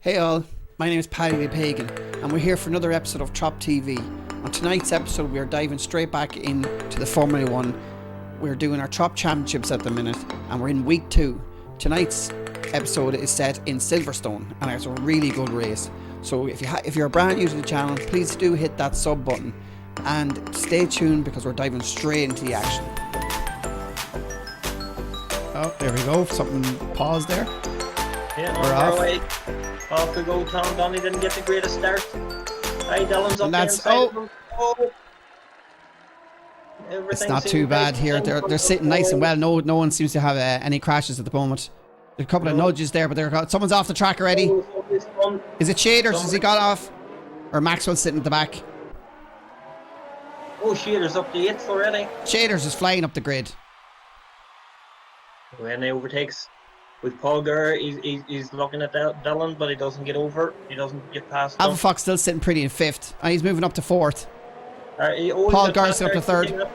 Hey all, my name is Paddy the Pagan and we're here for another episode of Trop TV. On tonight's episode we are diving straight back into the Formula 1. We're doing our Trop-Championships at the minute and we're in week 2. Tonight's episode is set in Silverstone and it's a really good race. So if you're brand new to the channel, please do hit that sub button and stay tuned because we're diving straight into the action. Oh, there we go. Something paused there. Yeah, we're off. Off we go. Tom Donny didn't get the greatest start. Hey, Dylan's up that's there. It's not too bad here. They're sitting nice and well. No one seems to have any crashes at the moment. There's a couple of nudges there, but someone's off the track already. Is it Shaders? Has he got off? Or Maxwell's sitting at the back? Oh, Shaders up the 8th already. Shaders is flying up the grid. When he overtakes with Paul Gurr, he's looking at Dylan, but he doesn't get over. He doesn't get past him. Alpha Fox still sitting pretty in 5th. And he's moving up to 4th. Paul Gurr's up to 3rd.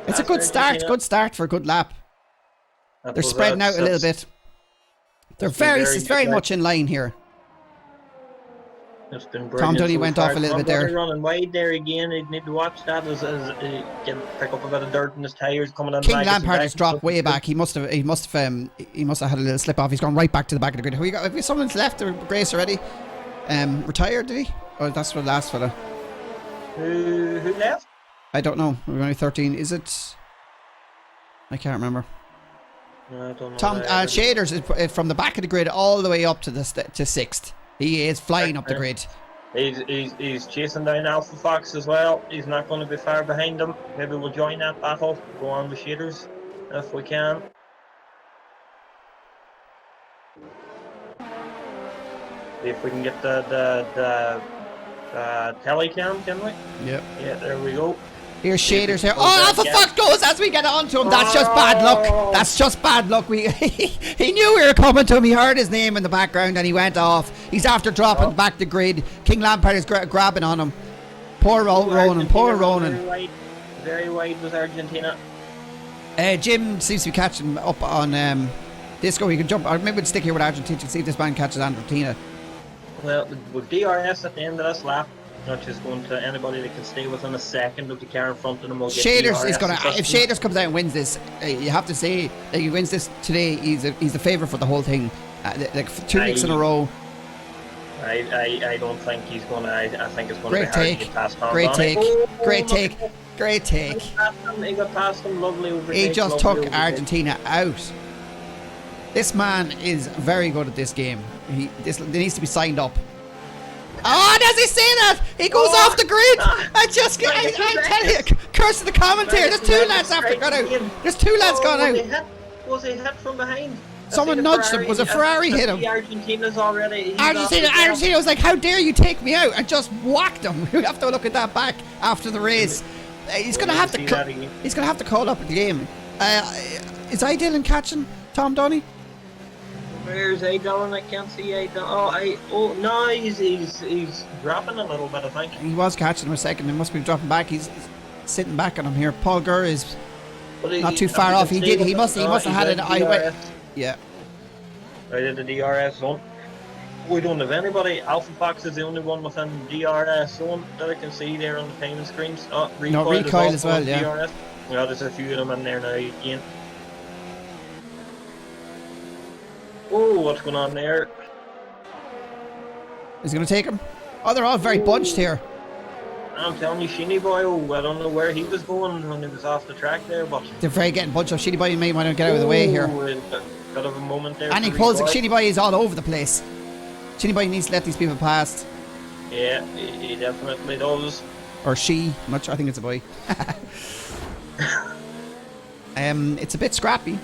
It's a good start. Good start for a good lap. They're spreading out a little bit. They're very much in line here. It's been brilliant. Tom Donny went off a little bit there. Running wide there again. He'd need to watch that as pick up a bit of dirt in his tires coming on. King Lampard has dropped way back. He must have had a little slip off. He's gone right back to the back of the grid. Have we someone's left or Grace already? Retired, did he? Oh, that's the last fella. Who left? I don't know. We're only 13. Is it? I can't remember. No, I don't know. Tom Shaders is from the back of the grid all the way up to 6th. He is flying up the grid. He's chasing down Alpha Fox as well. He's not going to be far behind him. Maybe we'll join that battle. Go on with Shaders if we can. See if we can get the telecam, can we? Yep. Yeah, there we go. Here's Shaders here. Oh, Alpha Fox goes as we get on to him. That's just bad luck. That's just bad luck. He knew we were coming to him. He heard his name in the background and he went off. He's after dropping back the grid. King Lampard is grabbing on him. Poor Ronan. Poor Ronan. Very wide was Argentina. Jim seems to be catching up on Disco. He can jump. Or maybe we'll stick here with Argentina to see if this man catches Argentina. Well, with DRS at the end of this lap, not just going to anybody that can stay within a second of the car in front of them. Shaders is going to. If Shaders comes out and wins this, you have to say that he wins this today. He's the favourite for the whole thing. Like 2 weeks in a row. I don't think he's going to. I think it's going to be hard to get past Tom. Great take. He got past him. Lovely overtake. He just took Argentina out. This man is very good at this game. There needs to be signed up. Oh, does he say that? He goes off the grid. I tell you, curse to the commentator. There's 2 lads after got out. There's 2 lads gone out. Was he hit from behind? Someone nudged him. Was a Ferrari hit him? Argentina's already. Argentina was like, "How dare you take me out?" And just whacked him. You have to look at that back after the race. He's gonna have to. He's gonna have to call up the game. Is Dylan catching Tom Donny? Where's Dylan? I can't see Dylan. Oh no, he's dropping a little bit, I think. He was catching him a second. He must be dropping back. He's sitting back on him here. Paul Gurr is not too far off. He must have had an eye. Yeah. Right at the DRS zone. We don't have anybody. Alpha Fox is the only one within the DRS zone that I can see there on the timing screens. Recoil as well, yeah. DRS. Yeah, there's a few of them in there now again. Oh, what's going on there? Is he going to take him? Oh, they're all very bunched here. I'm telling you, Sheeny Boy, I don't know where he was going when he was off the track there, but... They're very getting bunched up. Sheeny Boy may want to get out of the way here. Bit of a moment there. And he pulls it. Sheeny Boy is all over the place. Sheeny Boy needs to let these people pass. Yeah, he definitely does. Or she. I'm not sure. I think it's a boy. It's a bit scrappy.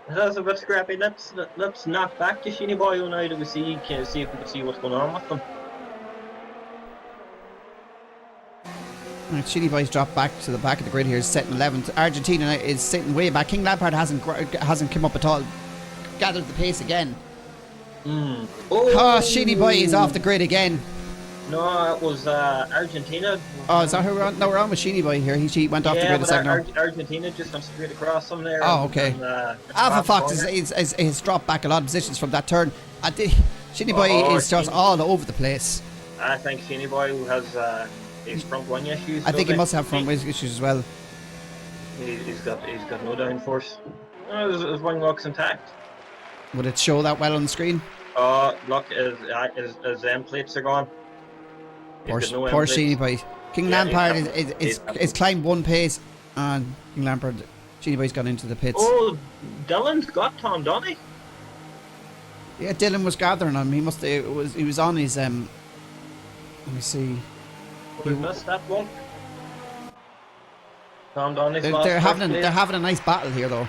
That's a bit scrappy. Let's knock back to Sheeny Boy now to see if we can see what's going on with them. Right, Sheeny Boy's dropped back to the back of the grid here. He's sitting 11th. Argentina is sitting way back. King Lampard hasn't come up at all. Gathered the pace again. Oh, Sheeny Boy is off the grid again. No, it was Argentina. Oh, is that who we're on? No, we're on with Sheeny Boy here. He went off the Yeah, grid a but second ago. Argentina just went straight across them there. Oh, okay. Alpha Fox is dropped back a lot of positions from that turn. Sheeny Boy is just all over the place. I think Sheeny Boy has his front wing issues. I think he must have front wing issues as well. He's got no downforce. His wing looks intact. Would it show that well on the screen? Oh, look, his end plates are gone. Poor Sheeny Boy. King Lampard is climbed one pace, and King Lampard, Sheeny Boy's gone into the pits. Oh, Dylan's got Tom Donny. Yeah, Dylan was gathering on him. He was on his let me see. We missed that one. Tom Donny's they're having a nice battle here though.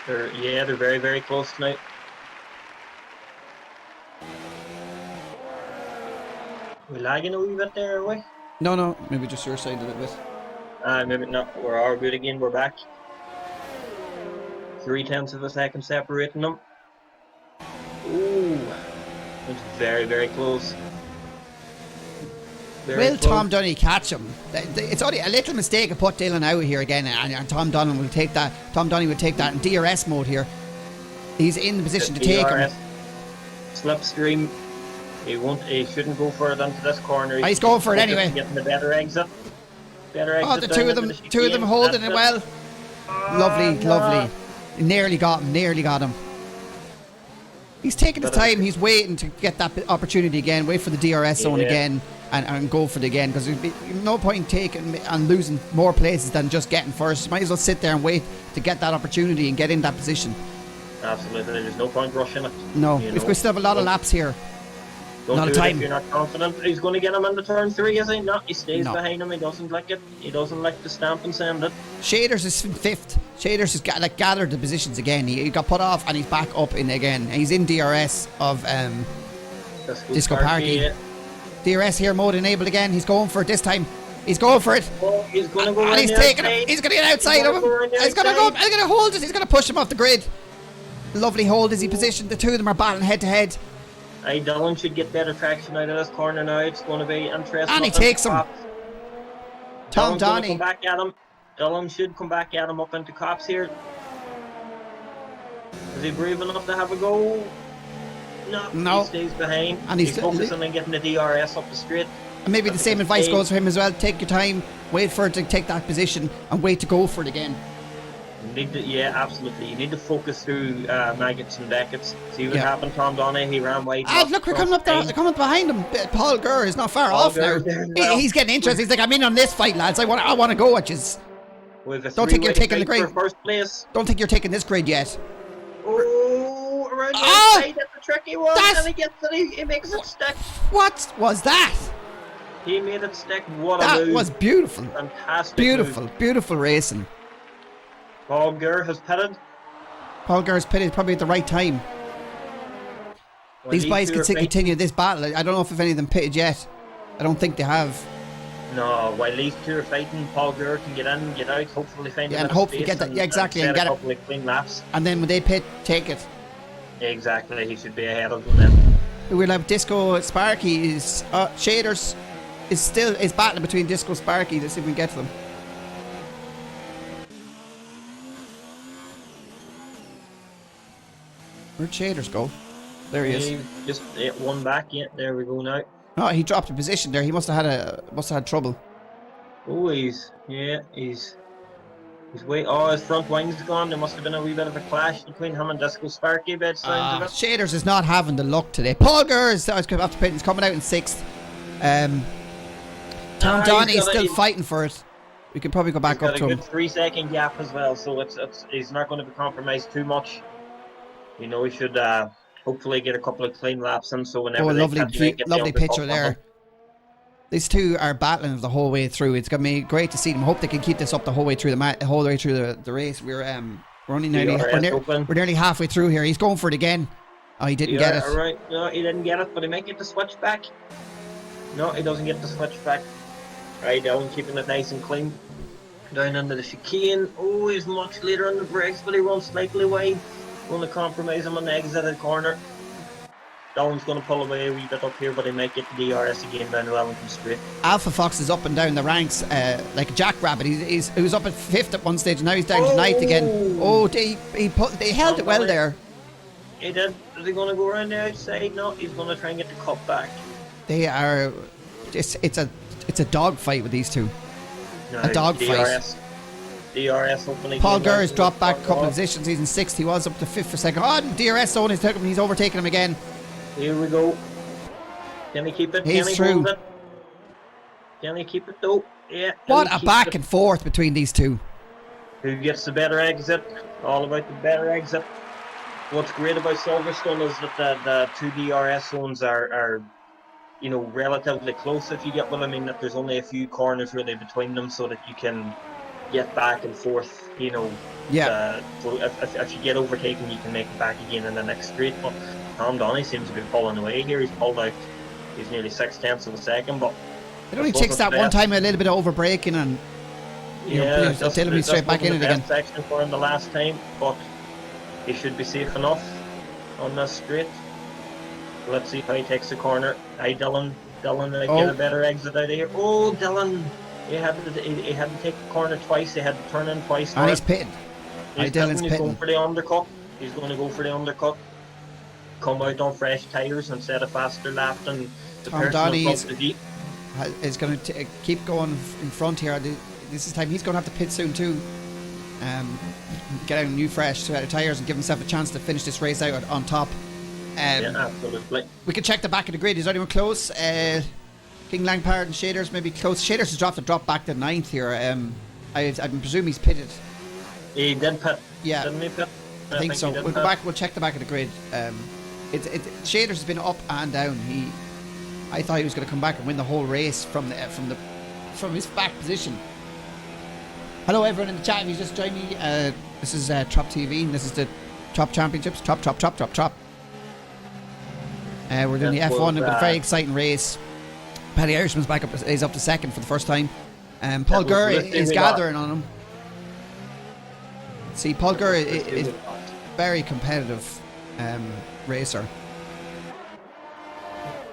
They're very, very close tonight. We lagging a wee bit there, are we? No, maybe just your side a little bit. Maybe not. We're all good again. We're back. 0.3 of a second separating them. Ooh, it's very, very close. Will Tom Donny catch him? It's only a little mistake to put Dylan out here again, and Tom Donny will take that. Tom Donny will take that in DRS mode here. He's in the position to take him. Slipstream. He shouldn't go for it onto this corner. He's going for it anyway. Getting the better exit. Oh, the two of them holding it well. Lovely. Nearly got him. He's taking his time. He's waiting to get that opportunity again. Wait for the DRS zone again and go for it again, because there's no point taking and losing more places than just getting first. Might as well sit there and wait to get that opportunity and get in that position. Absolutely. There's no point rushing it. No, if we still have a lot of laps here. Don't not do a time. It if you're not confident. He's going to get him into turn 3, is he? No, he stays behind him. He doesn't like it. He doesn't like the stamp and send it. Shaders is 5th. Shaders has gathered the positions again. He got put off and he's back up in again. He's in DRS of Disco Parky. Yeah. DRS here mode enabled again. He's going for it this time. He's going for it. Oh, he's going to go and he's taking him. He's going to get outside of him. He's going to go. He's going to hold it. He's going to push him off the grid. Lovely hold as he positioned. The two of them are battling head to head. Dylan should get better traction out of this corner now. It's going to be interesting. And he takes him. Tom Donny. Come back at him. Dylan should come back at him up into cops here. Is he brave enough to have a go? No. He stays behind. And he's focusing on getting the DRS up the straight. And maybe the same advice goes for him as well. Take your time, wait for it to take that position, and wait to go for it again. Yeah, absolutely. You need to focus through Maggots and Beckett's. See what happened, Tom Donny. He ran wide. Look, we're coming up there. Coming behind him. Paul Gurr is not far off now. He's getting interested. He's like, I'm in on this fight, lads. I want to go, which is. Don't think you're taking the grid. First place. Don't think you're taking this grid yet. Oh, around the outside. That's a tricky one. And he gets it. He makes it stick. What was that? He made it stick. What a move. That was beautiful. Fantastic. Beautiful racing. Paul Gurr has pitted. Paul Gurr has pitted probably at the right time. These guys can continue this battle. I don't know if any of them pitted yet. I don't think they have. No, while these two are fighting, Paul Gurr can get in, get out, hopefully find and hopefully get that. Yeah, exactly, and get a couple of clean laps. And then when they pit, take it. Exactly, he should be ahead of them then. We'll have Disco Sparky is Shaders is battling between Disco Sparky. Let's see if we can get to them. Where'd Shaders go? There he is. Just one back. Yeah, there we go now. Oh, he dropped a position there. He must have had trouble. Oh, he's way. Oh, his front wing's gone. There must have been a wee bit of a clash between him and Disco Sparky. Shaders is not having the luck today. Paul Gurr is after pit. He's coming out in 6th. Tom Donny is still fighting for it. We could probably go back up to him. He's got a good 3-second gap as well, so he's not going to be compromised too much. You know, he should hopefully get a couple of clean laps in, so whenever lovely picture there. These two are battling the whole way through. It's gonna be great to see them. Hope they can keep this up the whole way through the race. We're only nearly halfway through here. He's going for it again. Oh, he didn't get it. Right. No, he didn't get it, but he might get the switch back. No, he doesn't get the switch back. Right down, keeping it nice and clean. Down under the chicane. Oh, he's much later on the brakes, but he runs slightly wide. Going to compromise him on the exit of the corner. Dolan's going to pull away a wee bit up here, but he might get the DRS again down the Wellington Straight. Alpha Fox is up and down the ranks like a jackrabbit. He was up at 5th at one stage, and now he's down to 9th again. Oh, they held it well there. He did. Is he going to go around the outside? No, he's going to try and get the cut back. They are. It's a dog fight with these two. No, A dog fight. DRS opening. Paul Gurr has dropped back a couple of positions. He's in 6th. He was up to 5th for a second. Oh, and DRS zone has took him. He's overtaken him again. Here we go. Can he keep it? He's Can he through. hold it? Can he keep it though? Yeah. What a back and forth between these two. Who gets the better exit? All about the better exit. What's great about Silverstone is that the two DRS zones are relatively close, if you get what I mean. That there's only a few corners really between them, so that you can get back and forth. Yeah. So if you get overtaken, you can make it back again in the next straight. But Tom Donny seems to be pulling away here. He's pulled out. He's nearly 6/10 of a second, but It only takes that one time, a little bit of over braking, and Dylan be straight back in it again. Section for him the last time, but he should be safe enough on this straight. Let's see how he takes the corner. Hi, Dylan. Dylan, get a better exit out of here. Oh, Dylan. He had to take the corner twice. He had to turn in twice. And he's pitting. He's going for the undercut. He's going to go for the undercut. Come out on fresh tyres and set a faster lap than the Tom person Donny above the Jeep. is going to keep going in front here. This is time he's going to have to pit soon too. Get out new fresh tyres and give himself a chance to finish this race out on top. Yeah, absolutely. We can check the back of the grid. Is anyone close? King Langpard and Shaders maybe close. Shaders has dropped back to 9th here. I presume he's pitted. He did pit. Yeah, didn't he pit? I think so. We'll go back. We'll check the back of the grid. Shaders has been up and down. I thought he was going to come back and win the whole race from his back position. Hello everyone in the chat. If you just joined me, this is Trop TV, and this is the Trop-Championships. Trop. We're doing the F1. It's been a very exciting race. Paddy Irishman's back up. He's up to 2nd for the first time. Paul Gurr is gathering on him. See, Paul Gurr is very competitive racer.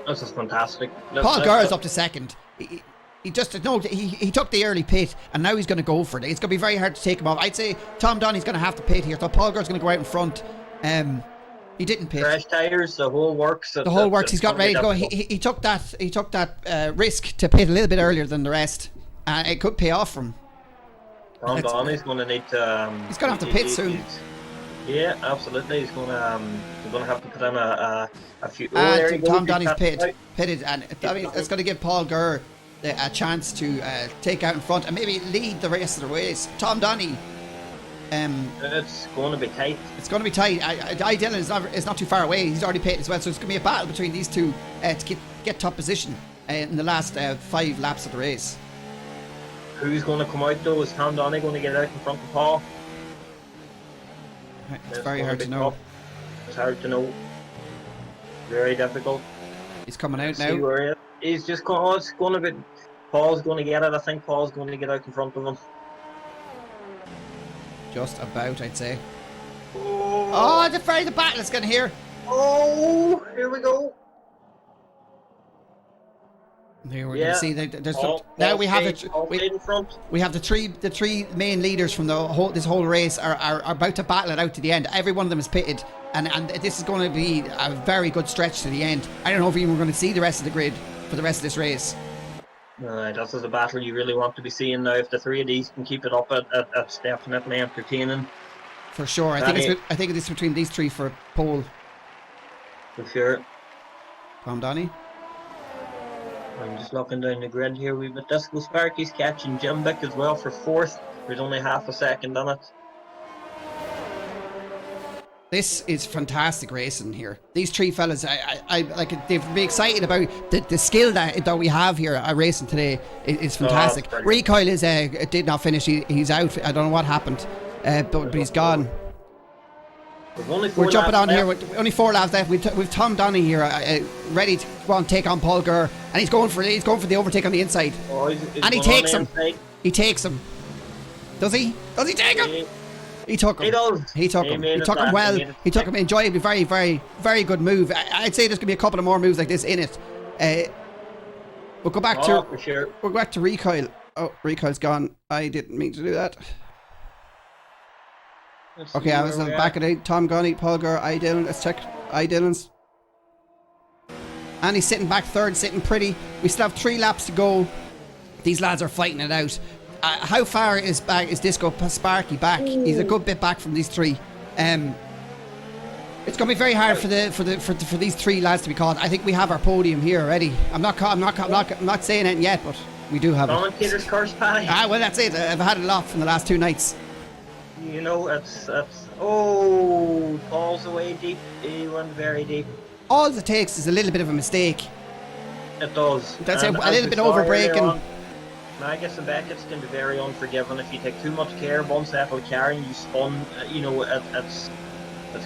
This is fantastic. Paul Gurr is up to 2nd. He took the early pit, and now he's going to go for it. It's going to be very hard to take him off. I'd say Tom Donny's going to have to pit here. So Paul Gurr's going to go out in front. He didn't pit. Fresh tyres, the whole works. The whole works. He's got ready to go. He took that risk to pit a little bit earlier than the rest, and it could pay off for him. Tom Donny's going to need to. He's going to have to pit soon. Yeah, absolutely. He's going to have to put in a few. Tom Donny's pitted, and it's going to give Paul Gurr a chance to take out in front and maybe lead the rest of the race. Tom Donny. It's going to be tight. It's going to be tight. Dylan is not too far away. He's already pitted as well, so it's going to be a battle between these two to get top position in the last 5 laps of the race. Who's going to come out though? Is Tom Donny going to get out in front of Paul? It's very hard to know. It's hard to know. Very difficult. He's coming out now. He's just going. Oh, it's going to be. Paul's going to get it. I think Paul's going to get out in front of him. Just about, I'd say. Oh, the battle is going to hear. Oh, here we go. Here we're going to see there's now we have the three main leaders from this whole race are about to battle it out to the end. Every one of them is pitted, and this is going to be a very good stretch to the end. I don't know if we're going to see the rest of the grid for the rest of this race. This is a battle you really want to be seeing now. If the three of these can keep it up, it's definitely entertaining. For sure, I think it's between these three for pole. For sure. Tom Donny. I'm just looking down the grid here. We've got Disco Sparky's catching Jim Bick as well for 4th. There's only half a second on it. This is fantastic racing here. These three fellas, I like. They've been excited about the skill that we have here racing today. It's fantastic. Recoil did not finish. He's out. I don't know what happened, but he's gone. We're jumping on here with only 4 laps left. We've Tom Donny here ready to go on take on Paul Gurr, and he's going for the overtake on the inside. And he takes him. He takes him. Does he? Does he take him? He took him. He does. He took him. He took him well. He took him enjoyably. Very, very, very good move. I'd say there's going to be a couple of more moves like this in it. We'll go back to... for sure. We'll go back to recoil. Oh, recoil's gone. I didn't mean to do that. Okay, I was back at 8. Tom Gunny, Paul Gurr, I Dylan. Let's check I Dylan's. And he's sitting back third, sitting pretty. We still have 3 laps to go. These lads are fighting it out. How far is Disco Sparky back? He's a good bit back from these 3. It's going to be very hard for these 3 lads to be caught. I think we have our podium here already. I'm not saying it yet, but we do have it. Commentator's curse, Paddy. Well, that's it. I've had it a lot from the last 2 nights. You know, it's oh, Paul's away deep. He went very deep. All it takes is a little bit of a mistake. It does. That's a little bit over braking. Magus and Beckett's can be very unforgiving if you take too much care. One step of car and you spun. You know, it's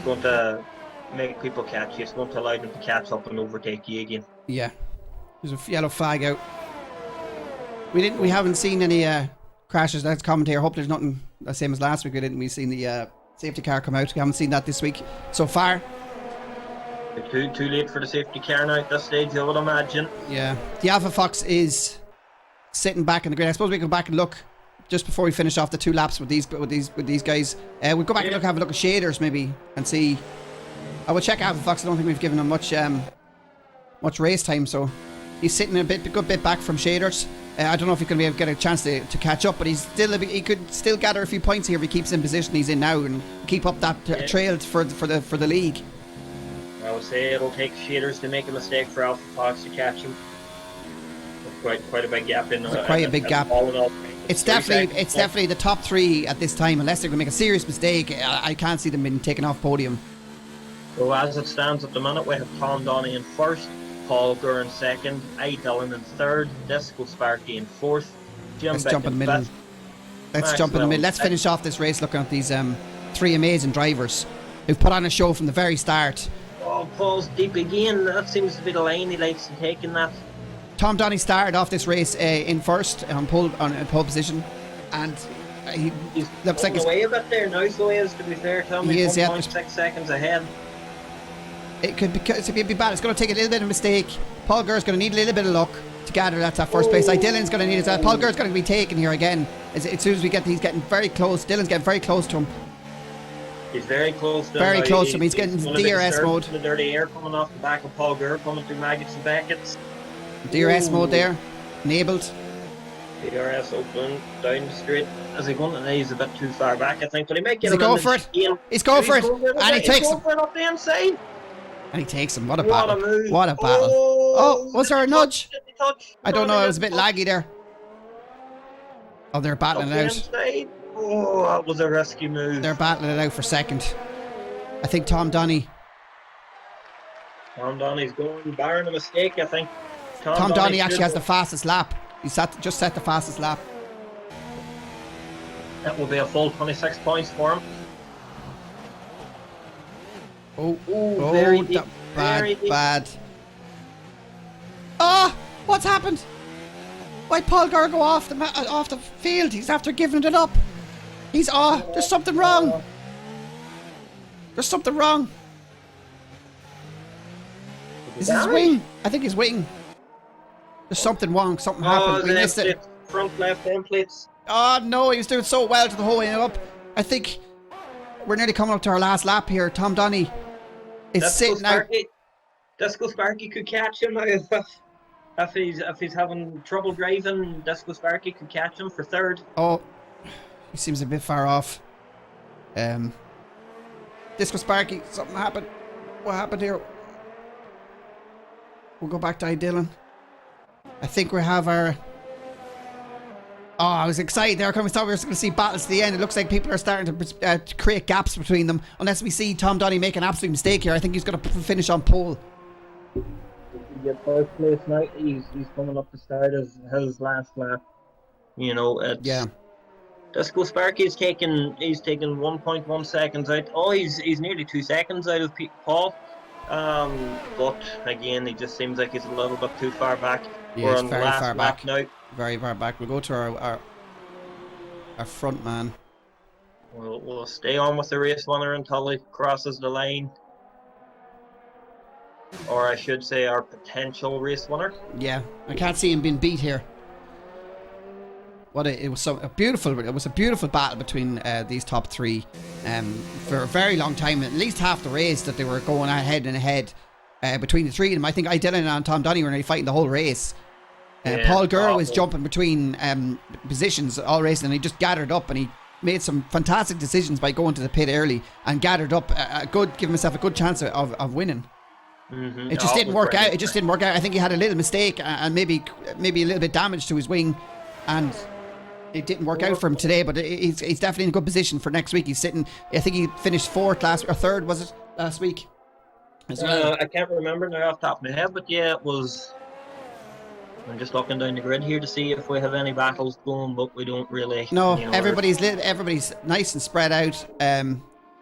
going to make people catch you. It's going to allow them to catch up and overtake you again. Yeah, there's a yellow flag out. We haven't seen any crashes. That's commentator. Hope there's nothing the same as last week. We seen the safety car come out. We haven't seen that this week so far. Too late for the safety car now at this stage, I would imagine. Yeah, the Alpha Fox is sitting back in the grid. I suppose we can go back and look just before we finish off the 2 laps with these guys. We'll go back and have a look at shaders maybe and see. I will check Alpha Fox. I don't think we've given him much race time, so he's sitting a good bit back from shaders. I don't know if he's going to be able to get a chance to catch up, but he could still gather a few points here if he keeps in position he's in now and keep up that trail for the league. I would say it'll take shaders to make a mistake for Alpha Fox to catch him. Quite a big gap in. Quite a big gap. It's definitely the top 3 at this time. Unless they're going to make a serious mistake, I can't see them being taken off podium. So as it stands at the minute, we have Tom Donny in first, Paul Gurr in second, I Dillon in third, Disco Sparky in fourth, Let's jump in the middle. Let's finish off this race looking at these 3 amazing drivers who've put on a show from the very start. Oh, Paul's deep again. That seems to be the line he likes to take in that. Tom Donny started off this race in first on pole position, and he looks like he's away a bit there now. So he is, to be fair, Tom. He is 1.6 seconds ahead. It could be bad. It's going to take a little bit of a mistake. Paul Gurr's going to need a little bit of luck to gather that first place. Dylan's going to need it. Paul Gurr's going to be taken here again. As soon as he's getting very close. Dylan's getting very close to him. He's very close to him. Very close to him. He's getting DRS mode. The dirty air coming off the back of Paul Gurr, coming through Maggots and Beckett's. DRS mode there. Enabled. DRS open, down the straight. As he going, he's a bit too far back, I think, but he might get him. He's going for it. He's going for it. And he takes him. Up the inside. And he takes him. What a battle. What a battle. Oh, was there a nudge? I don't know. It was a bit laggy there. Oh, they're battling it out. Oh, that was a risky move. They're battling it out for second. I think Tom Donny's going, barring a mistake, I think. Tom Donny actually has the fastest lap. He's just set the fastest lap. That will be a full 26 points for him. Very deep, bad. Oh, what's happened? Why'd Paul Gurr go off the field? He's after giving it up. There's something wrong. There's something wrong. Is his wing? I think his wing. There's something wrong. Something happened. We missed it. Front left end plates. Oh no, he was doing so well to the whole way up. I think we're nearly coming up to our last lap here. Tom Donny is sitting out. Disco Sparky could catch him if he's having trouble driving. Disco Sparky could catch him for third. Oh, he seems a bit far off. Disco Sparky, something happened. What happened here? We'll go back to Dylan. I think we have our... Oh, I was excited there. We thought we were going to see battles to the end. It looks like people are starting to create gaps between them. Unless we see Tom Donny make an absolute mistake here. I think he's going to finish on pole. Get first place now. He's coming up to start his last lap. You know, it's... Yeah. Disco Sparky's taking 1.1 seconds out. Oh, he's nearly 2 seconds out of Paul. But again, he just seems like he's a little bit too far back. Yeah, we're he's on very the last far lap back now. Very far back. We'll go to our front man. We'll stay on with the race winner until he crosses the line. Or I should say our potential race winner. Yeah, I can't see him being beat here. It was a beautiful battle between these top three for a very long time. At least half the race that they were going ahead and ahead between the three of them. I think Dylan and Tom Donny were nearly fighting the whole race. Paul Gurr was jumping between positions all racing, and he just gathered up and he made some fantastic decisions by going to the pit early and gathered up giving himself a good chance of winning. Mm-hmm. It just didn't work out. It just didn't work out. I think he had a little mistake and maybe a little bit damage to his wing, and it didn't work out for him today. But he's definitely in a good position for next week. He's sitting. I think he finished third was it last week? I can't remember now off the top of my head, but yeah, it was. I'm just looking down the grid here to see if we have any battles going, but we don't really. No, everybody's nice and spread out.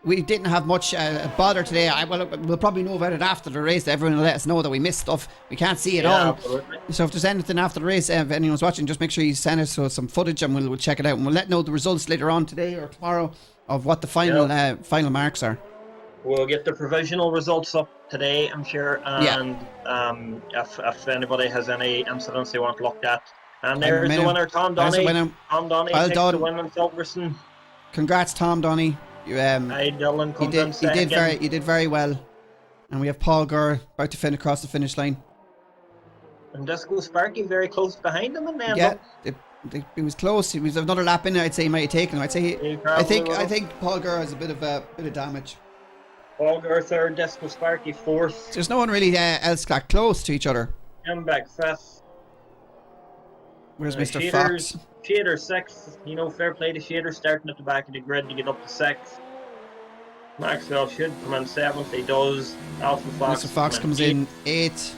We didn't have much bother today. We'll probably know about it after the race. Everyone will let us know that we missed stuff. We can't see it all. Absolutely. So if there's anything after the race, if anyone's watching, just make sure you send us some footage and we'll check it out. And we'll let know the results later on today or tomorrow of what the final marks are. We'll get the provisional results up today, I'm sure. And if anybody has any incidents they want looked at. And there's the winner, Tom Donny. Tom Donny takes the win in Silverstone. Congrats, Tom Donny. Dylan comes in second. You did very well. And we have Paul Gurr about to finish across the finish line. And Disco Sparky very close behind him in the end. Yeah, it was close. He was another lap in. I'd say he might have taken him. I think Paul Gurr has a bit of damage. Paul Gurr third, Disco Sparky fourth. There's no one really else that close to each other. Him back fifth. Where's Mr. Fox? Shader sixth. Fair play to Shader starting at the back of the grid to get up to sixth. Maxwell should come in seventh. He does. Alpha Fox. Mr. Fox comes in eighth.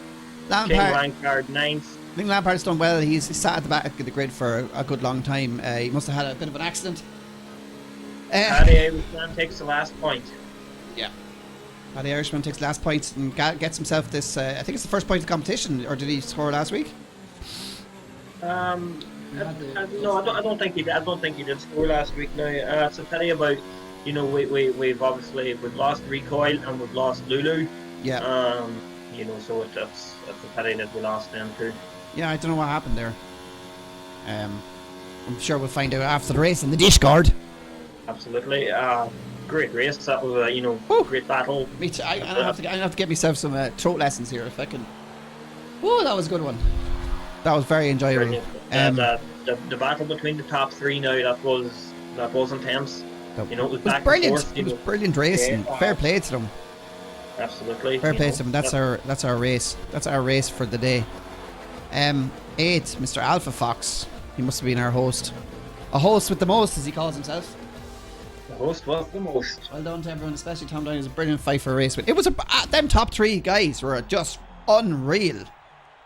Lampard ninth. I think Lampard's done well. He's sat at the back of the grid for a good long time. He must have had a bit of an accident. Paddy Irishman takes the last point. Yeah. Paddy Irishman takes the last point and gets himself this. I think it's the first point of the competition, or did he score last week? No, I don't think he did. I don't think he did score last week. Now it's a pity about. We've lost Recoil and we've lost Lulu. Yeah. So it's a pity that we lost them too. Yeah, I don't know what happened there. I'm sure we'll find out after the race in the Discord. Absolutely. Great race. That was a great battle. Me too. I have to get myself some throat lessons here if I can. Oh, that was a good one. That was very enjoyable. The battle between the top three now that was intense. It was back brilliant. And forth, it was brilliant racing. Yeah. Fair play to them. Absolutely. Fair play to them. That's our race. That's our race for the day. 8, Mr. Alpha Fox. He must have been our host. A host with the most, as he calls himself. The host with the most. Well done to everyone, especially Tom Downey. It was a brilliant fight for a race. It was them top three guys were just unreal.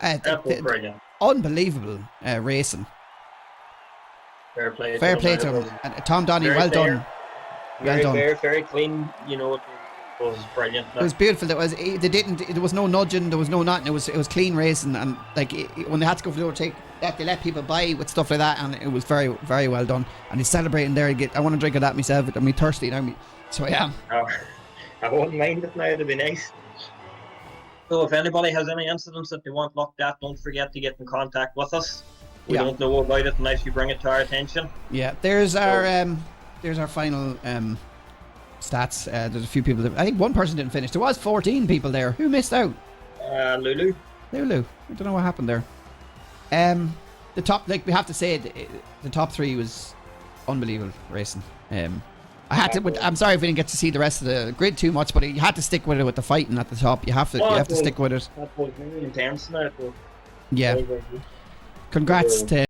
Brilliant. Unbelievable racing. Fair play to him. And Tom Donny, well done. Very fair, very clean. It was brilliant. It was beautiful. There was no nudging. There was no nothing. It was clean racing, and when they had to go for the overtake, they let people by with stuff like that, and it was very, very well done. And he's celebrating there. I want to drink of that myself. I'm thirsty now. So I am. I wouldn't mind it now. It'd be nice. So if anybody has any incidents that they want looked at, don't forget to get in contact with us. We don't know about it unless you bring it to our attention. Yeah, there's our final stats. There's a few people. I think one person didn't finish. There was 14 people there. Who missed out? Lulu. I don't know what happened there. The top, we have to say, the top three was unbelievable racing. I'm sorry if we didn't get to see the rest of the grid too much, but you had to stick with it with the fighting at the top. You have to stick with it. That was very intense now. Yeah. Congrats to